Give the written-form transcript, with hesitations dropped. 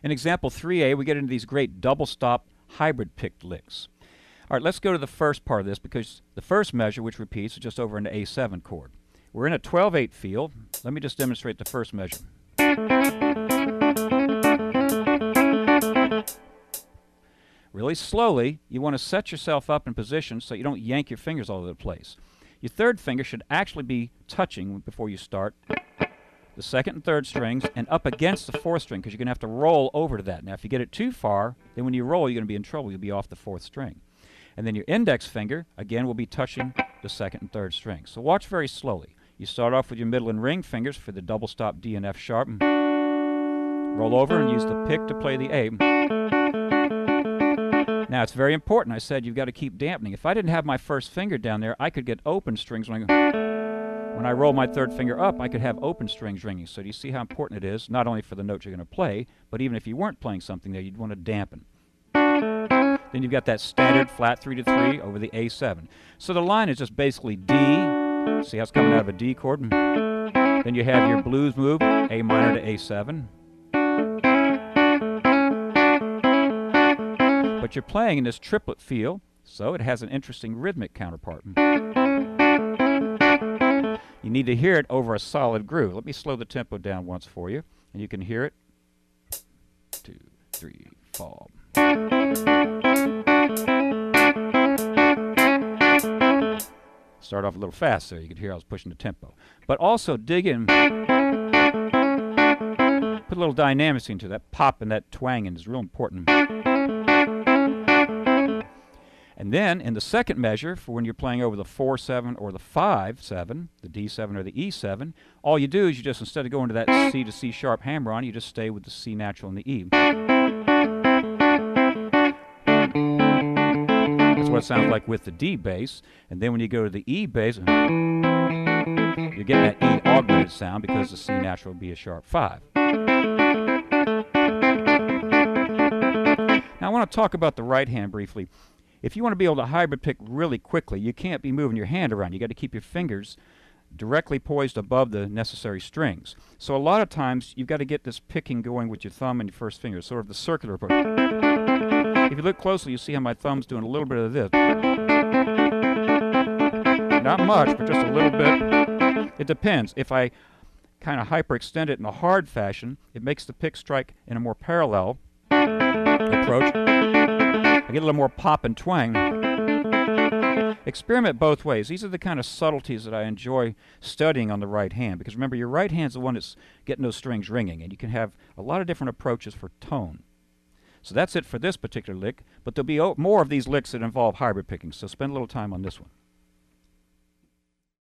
In example 3A, we get into these great double-stop hybrid picked licks. All right, let's go to the first part of this because the first measure, which repeats, is just over an A7 chord. We're in a 12/8 field. Let me just demonstrate the first measure. Really slowly, you want to set yourself up in position so you don't yank your fingers all over the place. Your third finger should actually be touching before you start the second and third strings and up against the fourth string because you're going to have to roll over to that. Now, if you get it too far, then when you roll, you're going to be in trouble. You'll be off the fourth string. And then your index finger, again, will be touching the second and third strings. So watch very slowly. You start off with your middle and ring fingers for the double stop D and F sharp. Roll over and use the pick to play the A. Now, it's very important. I said you've got to keep dampening. If I didn't have my first finger down there, I could get open strings when I roll my third finger up, I could have open strings ringing. So do you see how important it is, not only for the notes you're going to play, but even if you weren't playing something there, you'd want to dampen. Then you've got that standard flat 3-3 over the A7. So the line is just basically D. See how it's coming out of a D chord? Then you have your blues move, A minor to A7. But you're playing in this triplet feel, so it has an interesting rhythmic counterpart. You need to hear it over a solid groove. Let me slow the tempo down once for you, and you can hear it. 2, 3, 4. Start off a little fast so you could hear I was pushing the tempo. But also dig in, put a little dynamics into that pop and that twang, and is real important. And then in the second measure, for when you're playing over the 4/7 or the 5/7, the D7 or the E7, all you do is you just, instead of going to that C to C sharp hammer on, you just stay with the C natural and the E. That's what it sounds like with the D bass. And then when you go to the E bass, you're getting that E augmented sound because the C natural would be a sharp 5. Now I want to talk about the right hand briefly. If you want to be able to hybrid pick really quickly, you can't be moving your hand around. You got to keep your fingers directly poised above the necessary strings. So a lot of times you've got to get this picking going with your thumb and your first finger, sort of the circular approach. If you look closely, you see how my thumb's doing a little bit of this. Not much, but just a little bit. It depends. If I kind of hyperextend it in a hard fashion, it makes the pick strike in a more parallel approach. I get a little more pop and twang. Experiment both ways. These are the kind of subtleties that I enjoy studying on the right hand, because remember, your right hand's the one that's getting those strings ringing, and you can have a lot of different approaches for tone. So that's it for this particular lick, but there'll be more of these licks that involve hybrid picking, so spend a little time on this one.